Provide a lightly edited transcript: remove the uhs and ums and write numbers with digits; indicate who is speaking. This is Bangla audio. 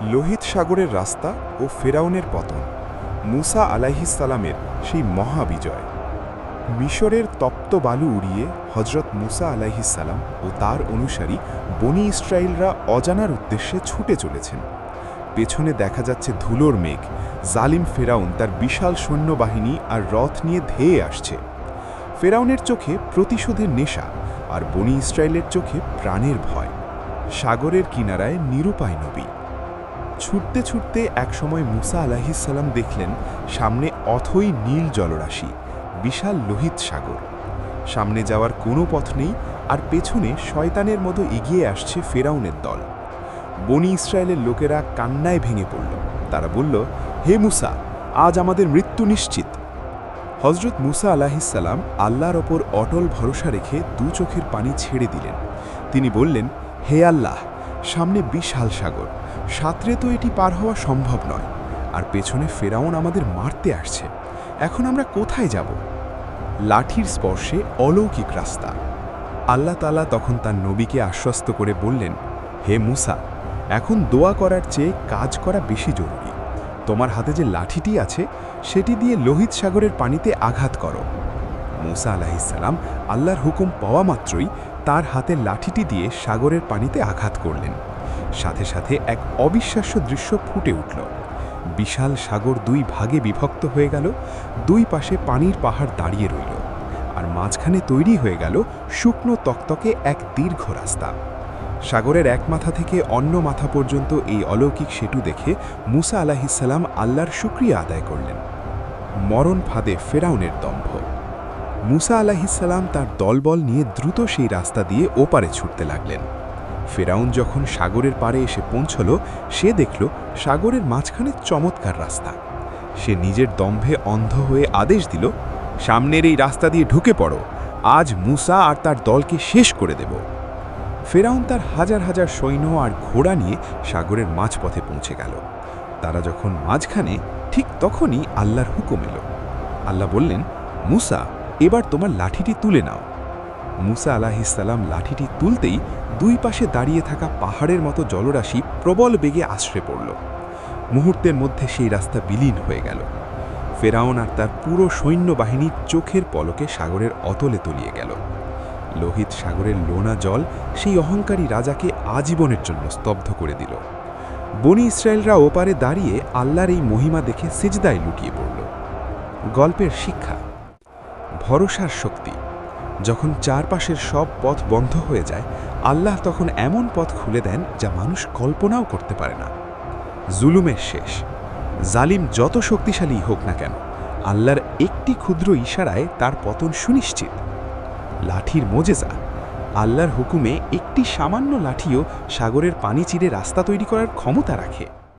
Speaker 1: লোহিত সাগরের রাস্তা ও ফেরাউনের পতন, মুসা আলাইহিসসালামের সেই মহাবিজয়। মিশরের তপ্ত বালু উড়িয়ে হজরত মুসা আলাইহিসসালাম ও তার অনুসারী বনি ইসরায়েলরা অজানার উদ্দেশ্যে ছুটে চলেছেন। পেছনে দেখা যাচ্ছে ধুলোর মেঘ, জালিম ফেরাউন তার বিশাল সৈন্যবাহিনী আর রথ নিয়ে ধেয়ে আসছে। ফেরাউনের চোখে প্রতিশোধের নেশা, আর বনি ইসরায়েলের চোখে প্রাণের ভয়। সাগরের কিনারায় নিরুপায় নবী। ছুটতে ছুটতে একসময় মুসা আলাইহিসসালাম দেখলেন সামনে অথই নীল জলরাশি, বিশাল লোহিত সাগর। সামনে যাওয়ার কোনো পথ নেই, আর পেছনে শয়তানের মতো এগিয়ে আসছে ফেরাউনের দল। বনি ইসরায়েলের লোকেরা কান্নায় ভেঙে পড়ল। তারা বলল, হে মুসা, আজ আমাদের মৃত্যু নিশ্চিত। হজরত মুসা আলাইহিসসালাম আল্লাহর ওপর অটল ভরসা রেখে দু চোখের পানি ছেড়ে দিলেন। তিনি বললেন, হে আল্লাহ, সামনে বিশাল সাগর, সাঁতরে তো এটি পার হওয়া সম্ভব নয়, আর পেছনে ফেরাউন আমাদের মারতে আসছে। এখন আমরা কোথায় যাব? লাঠির স্পর্শে অলৌকিক রাস্তা। আল্লাহ তাআলা তখন তার নবীকে আশ্বস্ত করে বললেন, হে মুসা, এখন দোয়া করার চেয়ে কাজ করা বেশি জরুরি। তোমার হাতে যে লাঠিটি আছে, সেটি দিয়ে লোহিত সাগরের পানিতে আঘাত করো। মুসা আলাইহিসসালাম আল্লাহর হুকুম পাওয়া মাত্রই তার হাতের লাঠিটি দিয়ে সাগরের পানিতে আঘাত করলেন। সাথে সাথে এক অবিশ্বাস্য দৃশ্য ফুটে উঠল। বিশাল সাগর দুই ভাগে বিভক্ত হয়ে গেল, দুই পাশে পানির পাহাড় দাঁড়িয়ে রইল, আর মাঝখানে তৈরি হয়ে গেল শুকনো তকতকে এক দীর্ঘ রাস্তা। সাগরের এক মাথা থেকে অন্য মাথা পর্যন্ত এই অলৌকিক সেতু দেখে মুসা আলাইহিসসালাম আল্লাহর শুকরিয়া আদায় করলেন। মরণ ফাঁদে ফেরাউনের দম্ভ। মুসা আলাইহিসসালাম তার দলবল নিয়ে দ্রুত সেই রাস্তা দিয়ে ওপারে ছুটতে লাগলেন। ফেরাউন যখন সাগরের পাড়ে এসে পৌঁছল, সে দেখল সাগরের মাঝখানে চমৎকার রাস্তা। সে নিজের দম্ভে অন্ধ হয়ে আদেশ দিল, সামনের এই রাস্তা দিয়ে ঢুকে পড়ো, আজ মুসা আর তার দলকে শেষ করে দেব। ফেরাউন তার হাজার হাজার সৈন্য আর ঘোড়া নিয়ে সাগরের মাঝপথে পৌঁছে গেল। তারা যখন মাঝখানে, ঠিক তখনই আল্লাহর হুকুম এলো। আল্লাহ বললেন, মুসা, এবার তোমার লাঠিটি তুলে নাও। মুসা আলাইহিসসালাম লাঠিটি তুলতেই দুই পাশে দাঁড়িয়ে থাকা পাহাড়ের মতো জলরাশি প্রবল বেগে আশ্রে পড়ল। মুহূর্তের মধ্যে সেই রাস্তা বিলীন হয়ে গেল। ফেরাউন আর তার পুরো সৈন্যবাহিনীর চোখের পলকে সাগরের অতলে তলিয়ে গেল। লোহিত সাগরের লোনা জল সেই অহংকারী রাজাকে আজীবনের জন্য স্তব্ধ করে দিল। বনি ইসরায়েলরা ওপারে দাঁড়িয়ে আল্লাহর এই মহিমা দেখে সিজদায় লুটিয়ে পড়ল। গল্পের শিক্ষা: ভরসার শক্তি। যখন চারপাশের সব পথ বন্ধ হয়ে যায়, আল্লাহ তখন এমন পথ খুলে দেন যা মানুষ কল্পনাও করতে পারে না। জুলুমের শেষ। জালিম যত শক্তিশালী হোক না কেন, আল্লাহর একটি ক্ষুদ্র ইশারায় তার পতন সুনিশ্চিত। লাঠির মোজেজা। আল্লাহর হুকুমে একটি সামান্য লাঠিও সাগরের পানি চিরে রাস্তা তৈরি করার ক্ষমতা রাখে।